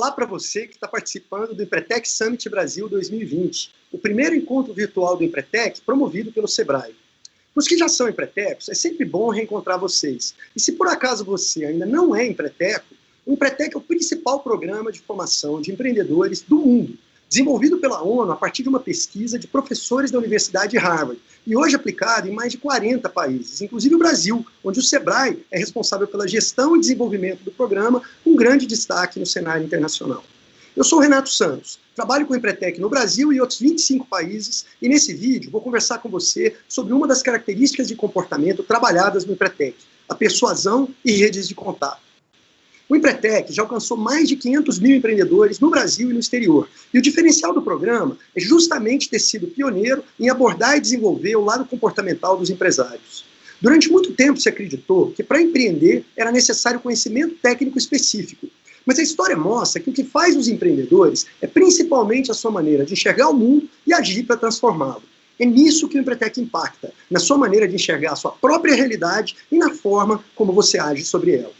Olá para você que está participando do Empretec Summit Brasil 2020, o primeiro encontro virtual do Empretec promovido pelo Sebrae. Para os que já são empretecos, é sempre bom reencontrar vocês. E se por acaso você ainda não é empreteco, o Empretec é o principal programa de formação de empreendedores do mundo, desenvolvido pela ONU a partir de uma pesquisa de professores da Universidade de Harvard, e hoje aplicado em mais de 40 países, inclusive o Brasil, onde o Sebrae é responsável pela gestão e desenvolvimento do programa, com grande destaque no cenário internacional. Eu sou o Renato Santos, trabalho com o Empretec no Brasil e outros 25 países, e nesse vídeo vou conversar com você sobre uma das características de comportamento trabalhadas no Empretec, a persuasão e redes de contato. O Empretec já alcançou mais de 500 mil empreendedores no Brasil e no exterior. E o diferencial do programa é justamente ter sido pioneiro em abordar e desenvolver o lado comportamental dos empresários. Durante muito tempo se acreditou que para empreender era necessário conhecimento técnico específico. Mas a história mostra que o que faz os empreendedores é principalmente a sua maneira de enxergar o mundo e agir para transformá-lo. É nisso que o Empretec impacta, na sua maneira de enxergar a sua própria realidade e na forma como você age sobre ela.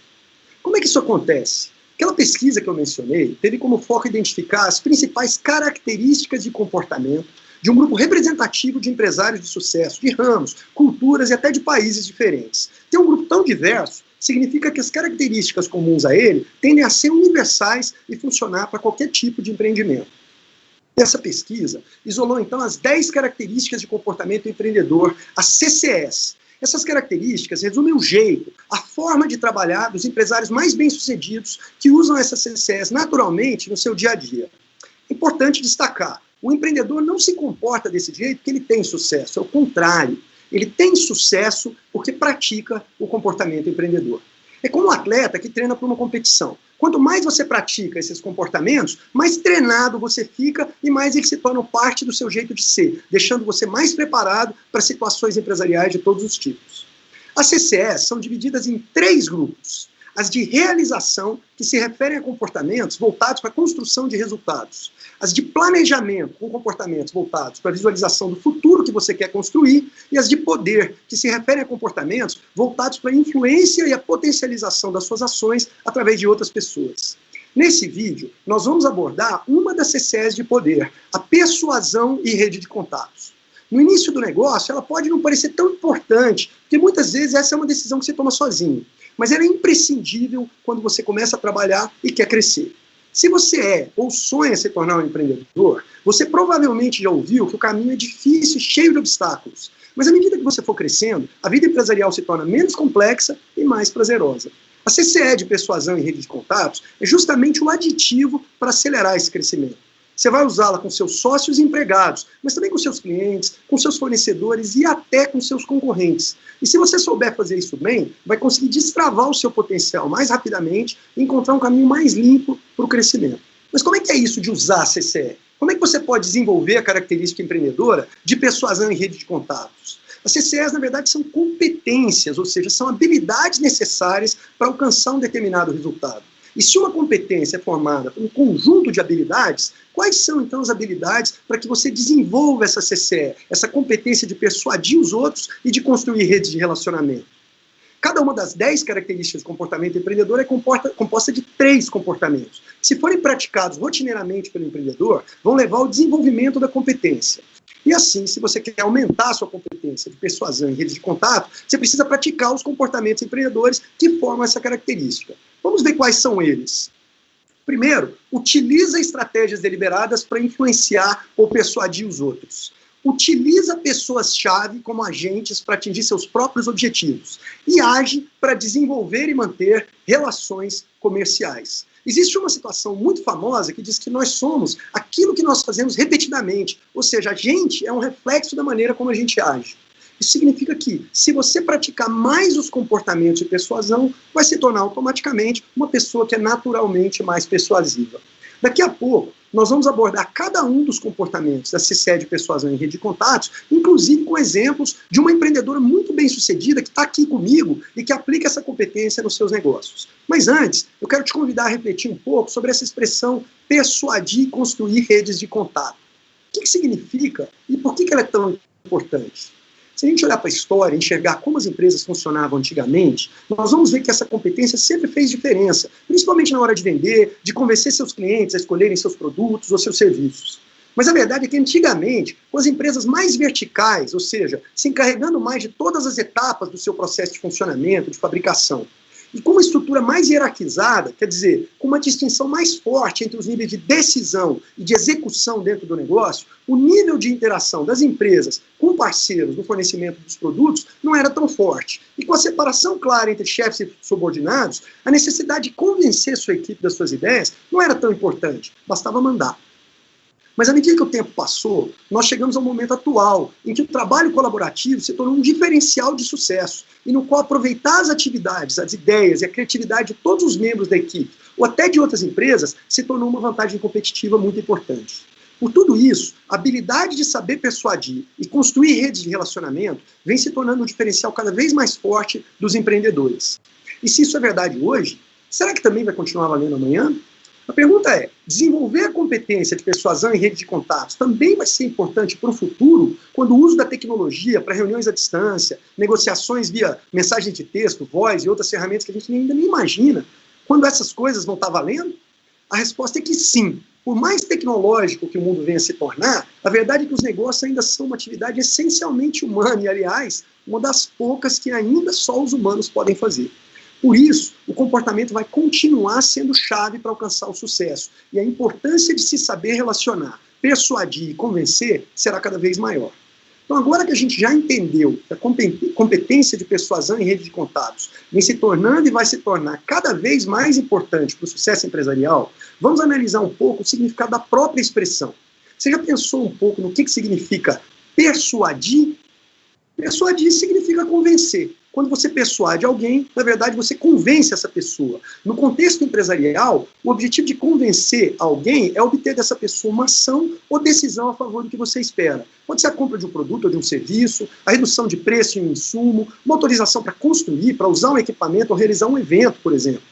Como é que isso acontece? Aquela pesquisa que eu mencionei teve como foco identificar as principais características de comportamento de um grupo representativo de empresários de sucesso, de ramos, culturas e até de países diferentes. Ter um grupo tão diverso significa que as características comuns a ele tendem a ser universais e funcionar para qualquer tipo de empreendimento. Essa pesquisa isolou então as 10 características de comportamento empreendedor, as CCS. Essas características resumem o jeito, a forma de trabalhar dos empresários mais bem-sucedidos que usam essas CCS naturalmente no seu dia a dia. É importante destacar, o empreendedor não se comporta desse jeito porque ele tem sucesso, é o contrário. Ele tem sucesso porque pratica o comportamento empreendedor. É como um atleta que treina para uma competição. Quanto mais você pratica esses comportamentos, mais treinado você fica e mais eles se tornam parte do seu jeito de ser, deixando você mais preparado para situações empresariais de todos os tipos. As CCS são divididas em 3 grupos. As de realização, que se referem a comportamentos voltados para a construção de resultados. As de planejamento, com comportamentos voltados para a visualização do futuro que você quer construir. E as de poder, que se referem a comportamentos voltados para a influência e a potencialização das suas ações através de outras pessoas. Nesse vídeo, nós vamos abordar uma das CCS de poder, a persuasão e rede de contatos. No início do negócio, ela pode não parecer tão importante, porque muitas vezes essa é uma decisão que você toma sozinho. Mas ela é imprescindível quando você começa a trabalhar e quer crescer. Se você é ou sonha se tornar um empreendedor, você provavelmente já ouviu que o caminho é difícil e cheio de obstáculos. Mas à medida que você for crescendo, a vida empresarial se torna menos complexa e mais prazerosa. A CCE de persuasão e rede de contatos é justamente o aditivo para acelerar esse crescimento. Você vai usá-la com seus sócios e empregados, mas também com seus clientes, com seus fornecedores e até com seus concorrentes. E se você souber fazer isso bem, vai conseguir destravar o seu potencial mais rapidamente e encontrar um caminho mais limpo para o crescimento. Mas como é que é isso de usar a CCE? Como é que você pode desenvolver a característica empreendedora de persuasão e rede de contatos? As CCEs, na verdade, são competências, ou seja, são habilidades necessárias para alcançar um determinado resultado. E se uma competência é formada por um conjunto de habilidades, quais são então as habilidades para que você desenvolva essa CCE, essa competência de persuadir os outros e de construir redes de relacionamento? Cada uma das 10 características de comportamento empreendedor é composta de 3 comportamentos. Se forem praticados rotineiramente pelo empreendedor, vão levar ao desenvolvimento da competência. E assim, se você quer aumentar a sua competência de persuasão e rede de contato, você precisa praticar os comportamentos empreendedores que formam essa característica. Vamos ver quais são eles. Primeiro, utiliza estratégias deliberadas para influenciar ou persuadir os outros. Utiliza pessoas-chave como agentes para atingir seus próprios objetivos. E age para desenvolver e manter relações comerciais. Existe uma situação muito famosa que diz que nós somos aquilo que nós fazemos repetidamente. Ou seja, a gente é um reflexo da maneira como a gente age. Isso significa que, se você praticar mais os comportamentos de persuasão, vai se tornar automaticamente uma pessoa que é naturalmente mais persuasiva. Daqui a pouco, nós vamos abordar cada um dos comportamentos da CCE de persuasão em rede de contatos, inclusive com exemplos de uma empreendedora muito bem-sucedida que está aqui comigo e que aplica essa competência nos seus negócios. Mas antes, eu quero te convidar a refletir um pouco sobre essa expressão persuadir e construir redes de contato. O que significa e por que ela é tão importante? Se a gente olhar para a história, enxergar como as empresas funcionavam antigamente, nós vamos ver que essa competência sempre fez diferença, principalmente na hora de vender, de convencer seus clientes a escolherem seus produtos ou seus serviços. Mas a verdade é que antigamente, com as empresas mais verticais, ou seja, se encarregando mais de todas as etapas do seu processo de funcionamento, de fabricação, e com uma estrutura mais hierarquizada, quer dizer, com uma distinção mais forte entre os níveis de decisão e de execução dentro do negócio, o nível de interação das empresas com parceiros no fornecimento dos produtos não era tão forte. E com a separação clara entre chefes e subordinados, a necessidade de convencer sua equipe das suas ideias não era tão importante, bastava mandar. Mas à medida que o tempo passou, nós chegamos ao momento atual, em que o trabalho colaborativo se tornou um diferencial de sucesso, e no qual aproveitar as atividades, as ideias e a criatividade de todos os membros da equipe, ou até de outras empresas, se tornou uma vantagem competitiva muito importante. Por tudo isso, a habilidade de saber persuadir e construir redes de relacionamento vem se tornando um diferencial cada vez mais forte dos empreendedores. E se isso é verdade hoje, será que também vai continuar valendo amanhã? A pergunta é, desenvolver a competência de persuasão em rede de contatos também vai ser importante para o futuro, quando o uso da tecnologia para reuniões à distância, negociações via mensagem de texto, voz e outras ferramentas que a gente ainda nem imagina, quando essas coisas vão estar valendo? A resposta é que sim. Por mais tecnológico que o mundo venha a se tornar, a verdade é que os negócios ainda são uma atividade essencialmente humana e, aliás, uma das poucas que ainda só os humanos podem fazer. Por isso, o comportamento vai continuar sendo chave para alcançar o sucesso. E a importância de se saber relacionar, persuadir e convencer será cada vez maior. Então, agora que a gente já entendeu que a competência de persuasão em rede de contatos vem se tornando e vai se tornar cada vez mais importante para o sucesso empresarial, vamos analisar um pouco o significado da própria expressão. Você já pensou um pouco no que significa persuadir? Persuadir significa convencer. Quando você persuade alguém, na verdade você convence essa pessoa. No contexto empresarial, o objetivo de convencer alguém é obter dessa pessoa uma ação ou decisão a favor do que você espera. Pode ser a compra de um produto ou de um serviço, a redução de preço em um insumo, uma autorização para construir, para usar um equipamento ou realizar um evento, por exemplo.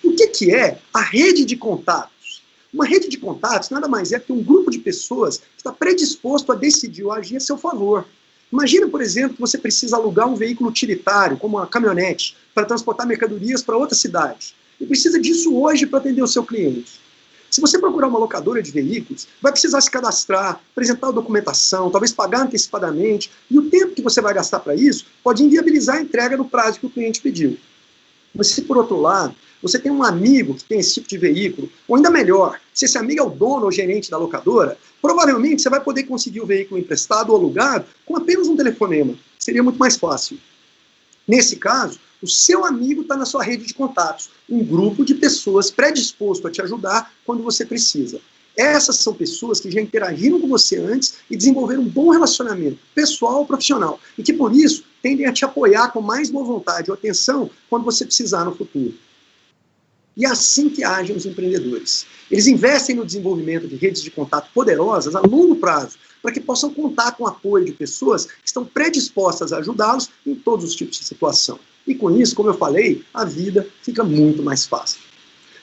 O que é a rede de contatos? Uma rede de contatos nada mais é que um grupo de pessoas que está predisposto a decidir ou agir a seu favor. Imagina, por exemplo, que você precisa alugar um veículo utilitário, como uma caminhonete, para transportar mercadorias para outra cidade. E precisa disso hoje para atender o seu cliente. Se você procurar uma locadora de veículos, vai precisar se cadastrar, apresentar a documentação, talvez pagar antecipadamente, e o tempo que você vai gastar para isso pode inviabilizar a entrega no prazo que o cliente pediu. Mas se, por outro lado, você tem um amigo que tem esse tipo de veículo, ou ainda melhor, se esse amigo é o dono ou gerente da locadora, provavelmente você vai poder conseguir o veículo emprestado ou alugado com apenas um telefonema. Seria muito mais fácil. Nesse caso, o seu amigo está na sua rede de contatos, um grupo de pessoas predisposto a te ajudar quando você precisa. Essas são pessoas que já interagiram com você antes e desenvolveram um bom relacionamento pessoal ou profissional, e que por isso tendem a te apoiar com mais boa vontade ou atenção quando você precisar no futuro. E é assim que agem os empreendedores. Eles investem no desenvolvimento de redes de contato poderosas a longo prazo, para que possam contar com o apoio de pessoas que estão predispostas a ajudá-los em todos os tipos de situação. E com isso, como eu falei, a vida fica muito mais fácil.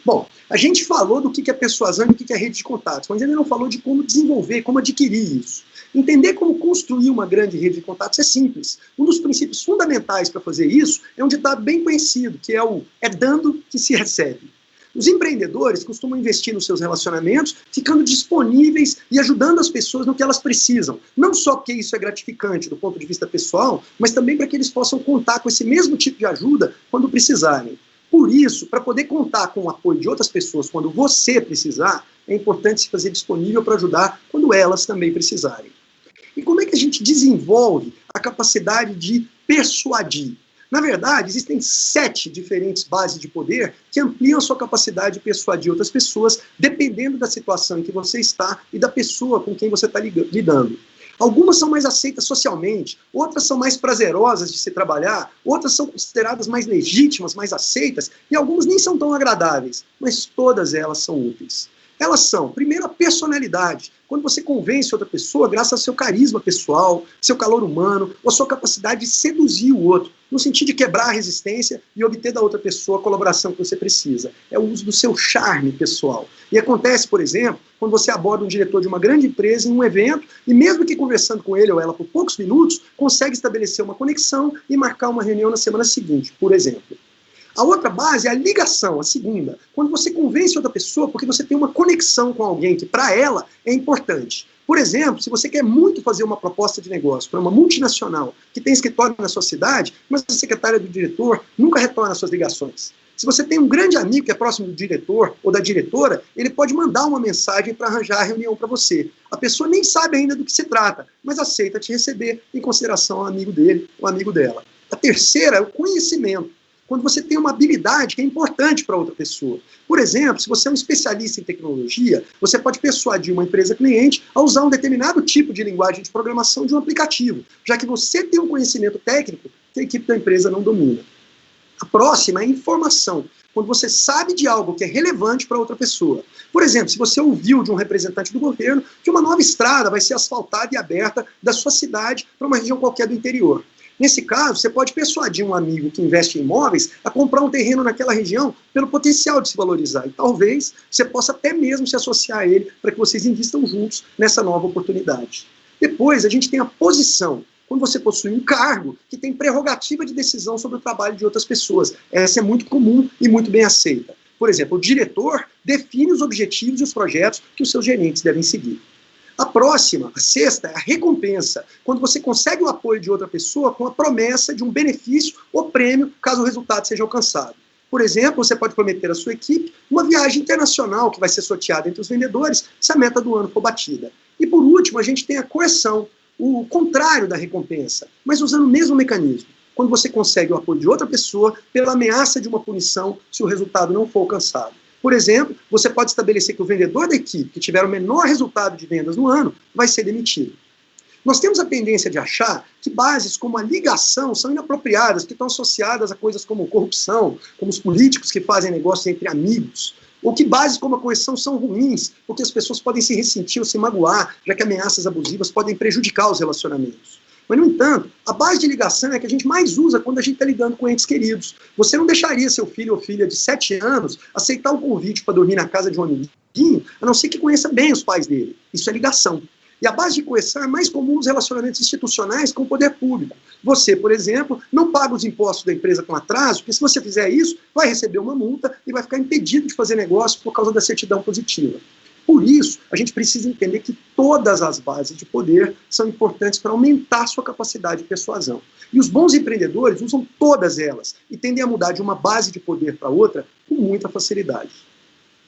Bom, a gente falou do que é persuasão e do que é rede de contatos, mas ainda não falou de como desenvolver, como adquirir isso. Entender como construir uma grande rede de contatos é simples. Um dos princípios fundamentais para fazer isso é um ditado bem conhecido, que é o "é dando que se recebe". Os empreendedores costumam investir nos seus relacionamentos, ficando disponíveis e ajudando as pessoas no que elas precisam. Não só porque isso é gratificante do ponto de vista pessoal, mas também para que eles possam contar com esse mesmo tipo de ajuda quando precisarem. Por isso, para poder contar com o apoio de outras pessoas quando você precisar, é importante se fazer disponível para ajudar quando elas também precisarem. E como é que a gente desenvolve a capacidade de persuadir? Na verdade, existem 7 diferentes bases de poder que ampliam a sua capacidade de persuadir outras pessoas, dependendo da situação em que você está e da pessoa com quem você está lidando. Algumas são mais aceitas socialmente, outras são mais prazerosas de se trabalhar, outras são consideradas mais legítimas, mais aceitas, e algumas nem são tão agradáveis, mas todas elas são úteis. Elas são, primeiro, a personalidade. Quando você convence outra pessoa, graças ao seu carisma pessoal, seu calor humano, ou a sua capacidade de seduzir o outro. no sentido de quebrar a resistência e obter da outra pessoa a colaboração que você precisa. É o uso do seu charme pessoal. E acontece, por exemplo, quando você aborda um diretor de uma grande empresa em um evento e mesmo que conversando com ele ou ela por poucos minutos, consegue estabelecer uma conexão e marcar uma reunião na semana seguinte, por exemplo. A outra base é a ligação, a segunda. Quando você convence outra pessoa porque você tem uma conexão com alguém que para ela é importante. Por exemplo, se você quer muito fazer uma proposta de negócio para uma multinacional que tem escritório na sua cidade, mas a secretária do diretor nunca retorna as suas ligações. Se você tem um grande amigo que é próximo do diretor ou da diretora, ele pode mandar uma mensagem para arranjar a reunião para você. A pessoa nem sabe ainda do que se trata, mas aceita te receber em consideração ao amigo dele ou amigo dela. A terceira é o conhecimento. Quando você tem uma habilidade que é importante para outra pessoa. Por exemplo, se você é um especialista em tecnologia, você pode persuadir uma empresa cliente a usar um determinado tipo de linguagem de programação de um aplicativo, já que você tem um conhecimento técnico que a equipe da empresa não domina. A próxima é informação, quando você sabe de algo que é relevante para outra pessoa. Por exemplo, se você ouviu de um representante do governo que uma nova estrada vai ser asfaltada e aberta da sua cidade para uma região qualquer do interior. Nesse caso, você pode persuadir um amigo que investe em imóveis a comprar um terreno naquela região pelo potencial de se valorizar. E talvez você possa até mesmo se associar a ele para que vocês invistam juntos nessa nova oportunidade. Depois, a gente tem a posição. Quando você possui um cargo que tem prerrogativa de decisão sobre o trabalho de outras pessoas. Essa é muito comum e muito bem aceita. Por exemplo, o diretor define os objetivos e os projetos que os seus gerentes devem seguir. A próxima, a sexta, é a recompensa, quando você consegue o apoio de outra pessoa com a promessa de um benefício ou prêmio caso o resultado seja alcançado. Por exemplo, você pode prometer à sua equipe uma viagem internacional que vai ser sorteada entre os vendedores se a meta do ano for batida. E por último, a gente tem a coerção, o contrário da recompensa, mas usando o mesmo mecanismo. Quando você consegue o apoio de outra pessoa pela ameaça de uma punição se o resultado não for alcançado. Por exemplo, você pode estabelecer que o vendedor da equipe que tiver o menor resultado de vendas no ano vai ser demitido. Nós temos a tendência de achar que bases como a ligação são inapropriadas, que estão associadas a coisas como corrupção, como os políticos que fazem negócios entre amigos, ou que bases como a coerção são ruins, porque as pessoas podem se ressentir ou se magoar, já que ameaças abusivas podem prejudicar os relacionamentos. Mas, no entanto, a base de ligação é a que a gente mais usa quando a gente está lidando com entes queridos. Você não deixaria seu filho ou filha de 7 anos aceitar um convite para dormir na casa de um amiguinho, a não ser que conheça bem os pais dele. Isso é ligação. E a base de coerção é mais comum nos relacionamentos institucionais com o poder público. Você, por exemplo, não paga os impostos da empresa com atraso, porque se você fizer isso, vai receber uma multa e vai ficar impedido de fazer negócio por causa da certidão positiva. Por isso, a gente precisa entender que todas as bases de poder são importantes para aumentar sua capacidade de persuasão. E os bons empreendedores usam todas elas e tendem a mudar de uma base de poder para outra com muita facilidade.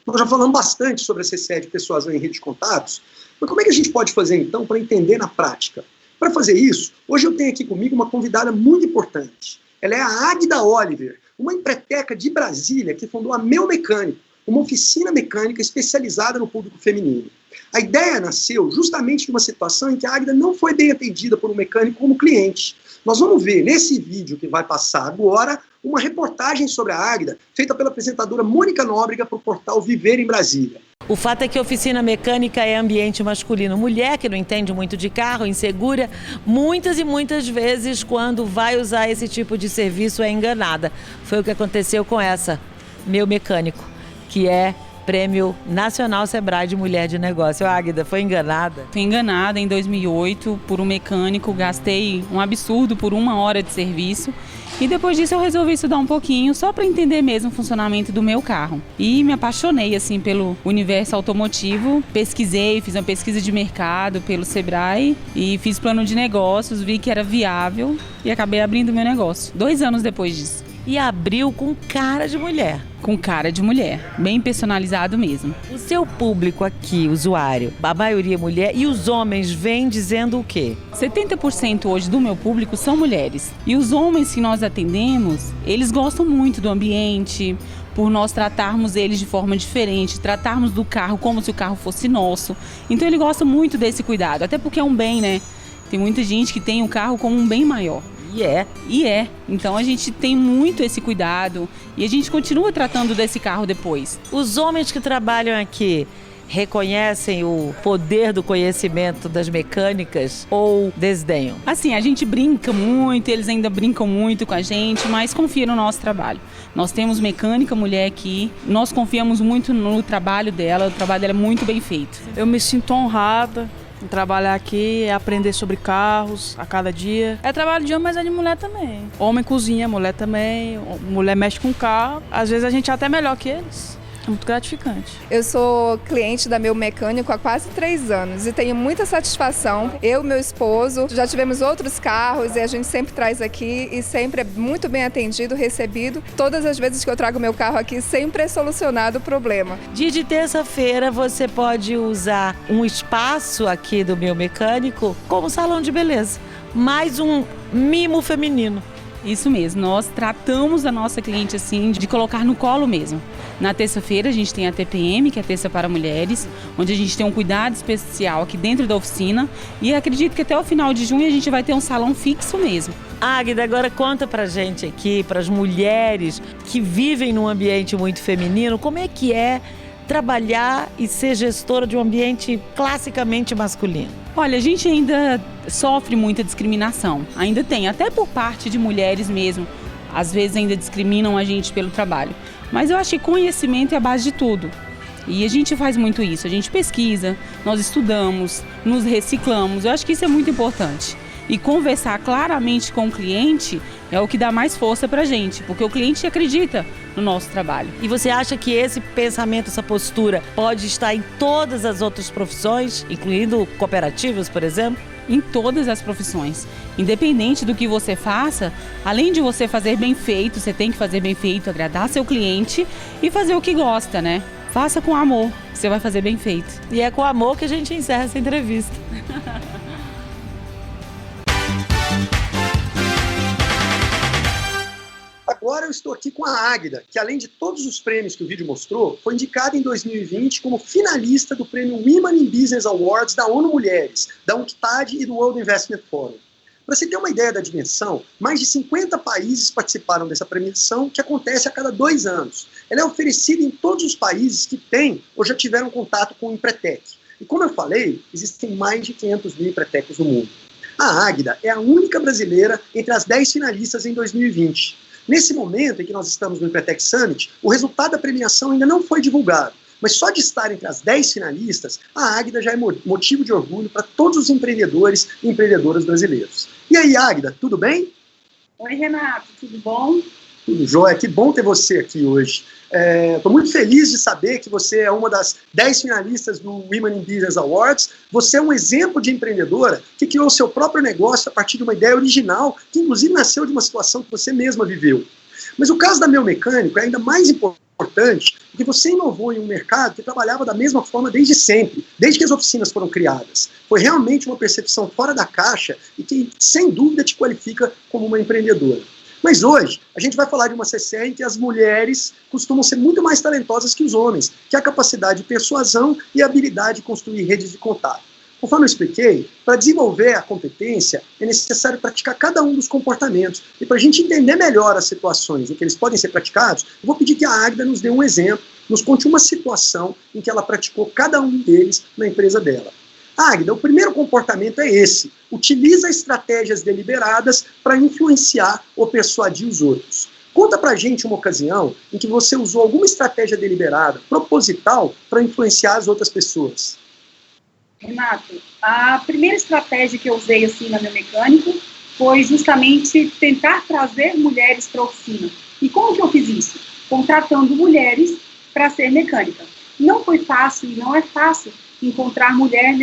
Nós já falamos bastante sobre essa série de persuasão em rede de contatos, mas como é que a gente pode fazer então para entender na prática? Para fazer isso, hoje eu tenho aqui comigo uma convidada muito importante. Ela é a Águida Oliver, uma empreteca de Brasília que fundou a Meu Mecânico, uma oficina mecânica especializada no público feminino. A ideia nasceu justamente de uma situação em que a Águida não foi bem atendida por um mecânico como cliente. Nós vamos ver nesse vídeo que vai passar agora uma reportagem sobre a Águida, feita pela apresentadora Mônica Nóbrega para o portal Viver em Brasília. O fato é que a oficina mecânica é ambiente masculino. Mulher que não entende muito de carro, insegura, muitas e muitas vezes quando vai usar esse tipo de serviço é enganada. Foi o que aconteceu com essa, Meu Mecânico, que é Prêmio Nacional Sebrae de Mulher de Negócio. Águida, foi enganada? Fui enganada em 2008 por um mecânico, gastei um absurdo por 1 hora de serviço e depois disso eu resolvi estudar um pouquinho só para entender mesmo o funcionamento do meu carro. E me apaixonei assim pelo universo automotivo, pesquisei, fiz uma pesquisa de mercado pelo Sebrae e fiz plano de negócios, vi que era viável e acabei abrindo meu negócio 2 anos depois disso. E abriu com cara de mulher. Com cara de mulher, bem personalizado mesmo. O seu público aqui, usuário, a maioria é mulher, e os homens vêm dizendo o quê? 70% hoje do meu público são mulheres. E os homens que nós atendemos, eles gostam muito do ambiente, por nós tratarmos eles de forma diferente, tratarmos do carro como se o carro fosse nosso. Então ele gosta muito desse cuidado, até porque é um bem, né? Tem muita gente que tem o carro como um bem maior. E é. Então a gente tem muito esse cuidado e a gente continua tratando desse carro depois. Os homens que trabalham aqui, reconhecem o poder do conhecimento das mecânicas ou desdenham? Assim, a gente brinca muito, eles ainda brincam muito com a gente, mas confia no nosso trabalho. Nós temos mecânica mulher aqui, nós confiamos muito no trabalho dela, o trabalho dela é muito bem feito. Eu me sinto honrada em trabalhar aqui, aprender sobre carros a cada dia. É trabalho de homem, mas é de mulher também. Homem cozinha, mulher também, mulher mexe com carro. Às vezes a gente é até melhor que eles. É muito gratificante. Eu sou cliente da Meu Mecânico há quase 3 anos e tenho muita satisfação. Eu e meu esposo já tivemos outros carros e a gente sempre traz aqui e sempre é muito bem atendido, recebido. Todas as vezes que eu trago meu carro aqui, sempre é solucionado o problema. Dia de terça-feira você pode usar um espaço aqui do Meu Mecânico como salão de beleza. Mais um mimo feminino. Isso mesmo, nós tratamos a nossa cliente assim, de colocar no colo mesmo. Na terça-feira a gente tem a TPM, que é a Terça para Mulheres, onde a gente tem um cuidado especial aqui dentro da oficina e acredito que até o final de junho a gente vai ter um salão fixo mesmo. Águida, agora conta pra gente aqui, pras mulheres que vivem num ambiente muito feminino, como é que é trabalhar e ser gestora de um ambiente classicamente masculino? Olha, a gente ainda sofre muita discriminação, ainda tem, até por parte de mulheres mesmo. Às vezes ainda discriminam a gente pelo trabalho. Mas eu acho que conhecimento é a base de tudo. E a gente faz muito isso, a gente pesquisa, nós estudamos, nos reciclamos. Eu acho que isso é muito importante. E conversar claramente com o cliente é o que dá mais força pra gente, porque o cliente acredita no nosso trabalho. E você acha que esse pensamento, essa postura pode estar em todas as outras profissões, incluindo cooperativas, por exemplo? Em todas as profissões. Independente do que você faça, além de você fazer bem feito, você tem que fazer bem feito, agradar seu cliente e fazer o que gosta, né? Faça com amor, você vai fazer bem feito. E é com amor que a gente encerra essa entrevista. Agora eu estou aqui com a Águida, que além de todos os prêmios que o vídeo mostrou, foi indicada em 2020 como finalista do prêmio Women in Business Awards da ONU Mulheres, da UNCTAD e do World Investment Forum. Para você ter uma ideia da dimensão, mais de 50 países participaram dessa premiação, que acontece a cada 2 anos. Ela é oferecida em todos os países que têm ou já tiveram contato com o Empretec. E como eu falei, existem mais de 500 mil Empretecs no mundo. A Águida é a única brasileira entre as 10 finalistas em 2020. Nesse momento em que nós estamos no Empretec Summit, o resultado da premiação ainda não foi divulgado, mas só de estar entre as 10 finalistas, a Águida já é motivo de orgulho para todos os empreendedores e empreendedoras brasileiros. E aí, Águida, tudo bem? Oi, Renato, tudo bom? Tudo jóia, que bom ter você aqui hoje. Estou muito feliz de saber que você é uma das 10 finalistas do Women in Business Awards. Você é um exemplo de empreendedora que criou seu próprio negócio a partir de uma ideia original, que inclusive nasceu de uma situação que você mesma viveu. Mas o caso da Meu Mecânico é ainda mais importante, porque você inovou em um mercado que trabalhava da mesma forma desde sempre, desde que as oficinas foram criadas. Foi realmente uma percepção fora da caixa e que, sem dúvida, te qualifica como uma empreendedora. Mas hoje, a gente vai falar de uma CCE em que as mulheres costumam ser muito mais talentosas que os homens, que é a capacidade de persuasão e a habilidade de construir redes de contato. Conforme eu expliquei, para desenvolver a competência, é necessário praticar cada um dos comportamentos. E para a gente entender melhor as situações em que eles podem ser praticados, eu vou pedir que a Águida nos dê um exemplo, nos conte uma situação em que ela praticou cada um deles na empresa dela. Águida, o primeiro comportamento é esse. Utiliza estratégias deliberadas para influenciar ou persuadir os outros. Conta pra gente uma ocasião em que você usou alguma estratégia deliberada, proposital, para influenciar as outras pessoas. Renato, a primeira estratégia que eu usei assim na Meu Mecânico foi justamente tentar trazer mulheres para a oficina. E como que eu fiz isso? Contratando mulheres para ser mecânica. Não foi fácil e não é fácil encontrar mulher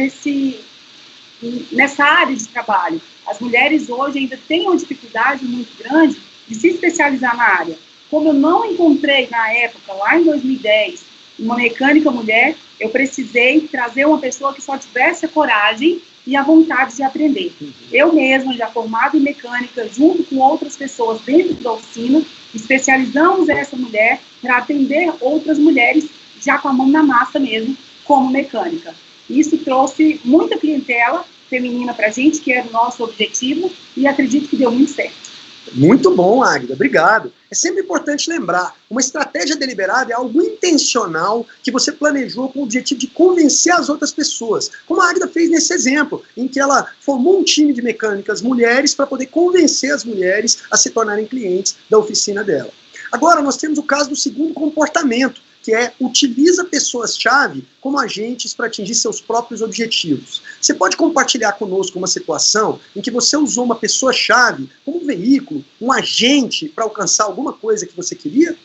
nessa área de trabalho. As mulheres hoje ainda têm uma dificuldade muito grande de se especializar na área. Como eu não encontrei na época, lá em 2010, uma mecânica mulher, eu precisei trazer uma pessoa que só tivesse a coragem e a vontade de aprender. Eu mesma, já formada em mecânica, junto com outras pessoas dentro da oficina, especializamos essa mulher para atender outras mulheres já com a mão na massa mesmo, como mecânica. Isso trouxe muita clientela feminina para a gente, que era o nosso objetivo, e acredito que deu muito certo. Muito bom, Águida, obrigado. É sempre importante lembrar, uma estratégia deliberada é algo intencional que você planejou com o objetivo de convencer as outras pessoas, como a Águida fez nesse exemplo, em que ela formou um time de mecânicas mulheres para poder convencer as mulheres a se tornarem clientes da oficina dela. Agora, nós temos o caso do segundo comportamento, que é utiliza pessoas-chave como agentes para atingir seus próprios objetivos. Você pode compartilhar conosco uma situação em que você usou uma pessoa-chave como um veículo, um agente para alcançar alguma coisa que você queria?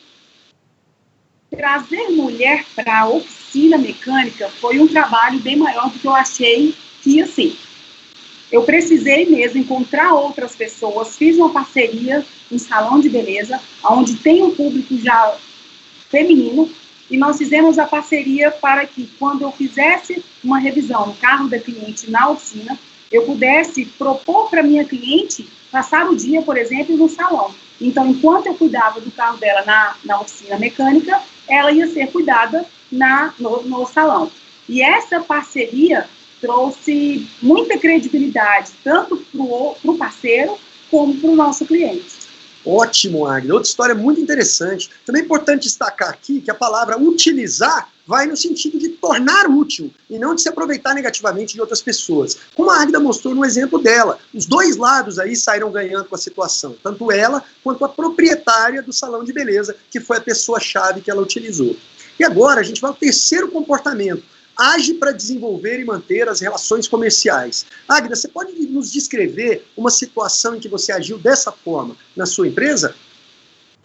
Trazer mulher para a oficina mecânica foi um trabalho bem maior do que eu achei que ia ser. Eu precisei mesmo encontrar outras pessoas, fiz uma parceria em salão de beleza, onde tem um público já feminino, e nós fizemos a parceria para que, quando eu fizesse uma revisão no carro da cliente na oficina, eu pudesse propor para minha cliente passar o dia, por exemplo, no salão. Então, enquanto eu cuidava do carro dela na oficina mecânica, ela ia ser cuidada no salão. E essa parceria trouxe muita credibilidade, tanto para o parceiro como para o nosso cliente. Ótimo, Águida. Outra história muito interessante. Também é importante destacar aqui que a palavra utilizar vai no sentido de tornar útil e não de se aproveitar negativamente de outras pessoas. Como a Águida mostrou no exemplo dela, os dois lados aí saíram ganhando com a situação, tanto ela quanto a proprietária do salão de beleza, que foi a pessoa-chave que ela utilizou. E agora a gente vai ao terceiro comportamento. Age para desenvolver e manter as relações comerciais. Águida, você pode nos descrever uma situação em que você agiu dessa forma na sua empresa?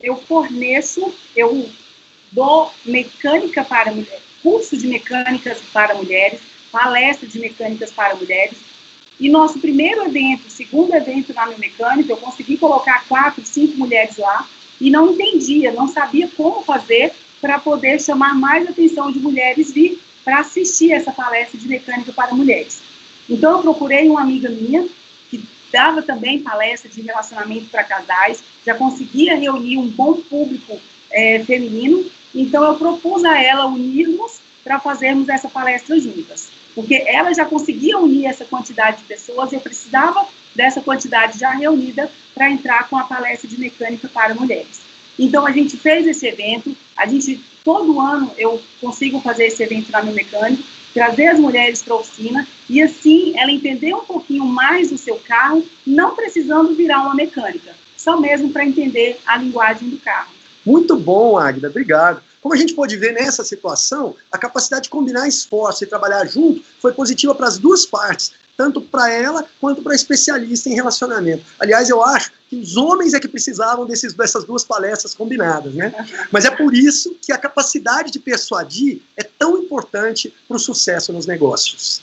Eu dou mecânica para mulheres, curso de mecânicas para mulheres, palestra de mecânicas para mulheres. E nosso primeiro evento, segundo evento na minha mecânica, eu consegui colocar 4, 5 mulheres lá e não entendia, não sabia como fazer para poder chamar mais atenção de mulheres vir para assistir essa palestra de mecânica para mulheres. Então, eu procurei uma amiga minha, que dava também palestra de relacionamento para casais, já conseguia reunir um bom público feminino, então eu propus a ela unirmos para fazermos essa palestra juntas. Porque ela já conseguia unir essa quantidade de pessoas, e eu precisava dessa quantidade já reunida para entrar com a palestra de mecânica para mulheres. Então, a gente fez esse evento, todo ano eu consigo fazer esse evento na minha mecânica, trazer as mulheres para a oficina e assim ela entender um pouquinho mais do seu carro, não precisando virar uma mecânica, só mesmo para entender a linguagem do carro. Muito bom, Águida, obrigado. Como a gente pode ver nessa situação, a capacidade de combinar esforço e trabalhar junto foi positiva para as duas partes, tanto para ela quanto para a especialista em relacionamento. Aliás, eu acho que os homens é que precisavam dessas duas palestras combinadas, né? Mas é por isso que a capacidade de persuadir é tão importante para o sucesso nos negócios.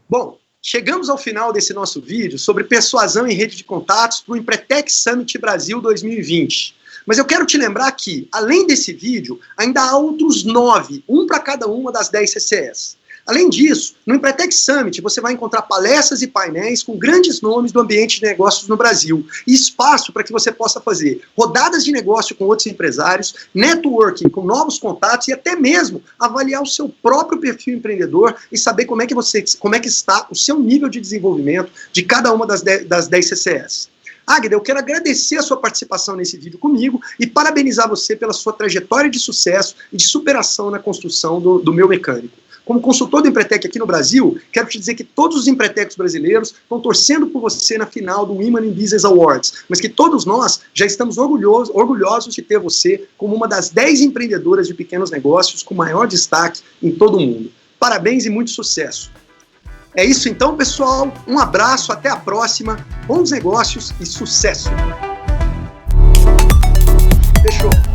Bom, chegamos ao final desse nosso vídeo sobre persuasão em rede de contatos para o Empretec Summit Brasil 2020. Mas eu quero te lembrar que, além desse vídeo, ainda há outros 9, um para cada uma das 10 CCEs. Além disso, no Empretec Summit você vai encontrar palestras e painéis com grandes nomes do ambiente de negócios no Brasil e espaço para que você possa fazer rodadas de negócio com outros empresários, networking com novos contatos e até mesmo avaliar o seu próprio perfil empreendedor e saber como é que está o seu nível de desenvolvimento de cada uma das 10 CCEs. Águida, eu quero agradecer a sua participação nesse vídeo comigo e parabenizar você pela sua trajetória de sucesso e de superação na construção do meu mecânico. Como consultor do Empretec aqui no Brasil, quero te dizer que todos os Empretecs brasileiros estão torcendo por você na final do Women in Business Awards, mas que todos nós já estamos orgulhosos de ter você como uma das 10 empreendedoras de pequenos negócios com maior destaque em todo o mundo. Parabéns e muito sucesso! É isso então, pessoal. Um abraço, até a próxima. Bons negócios e sucesso! Fechou!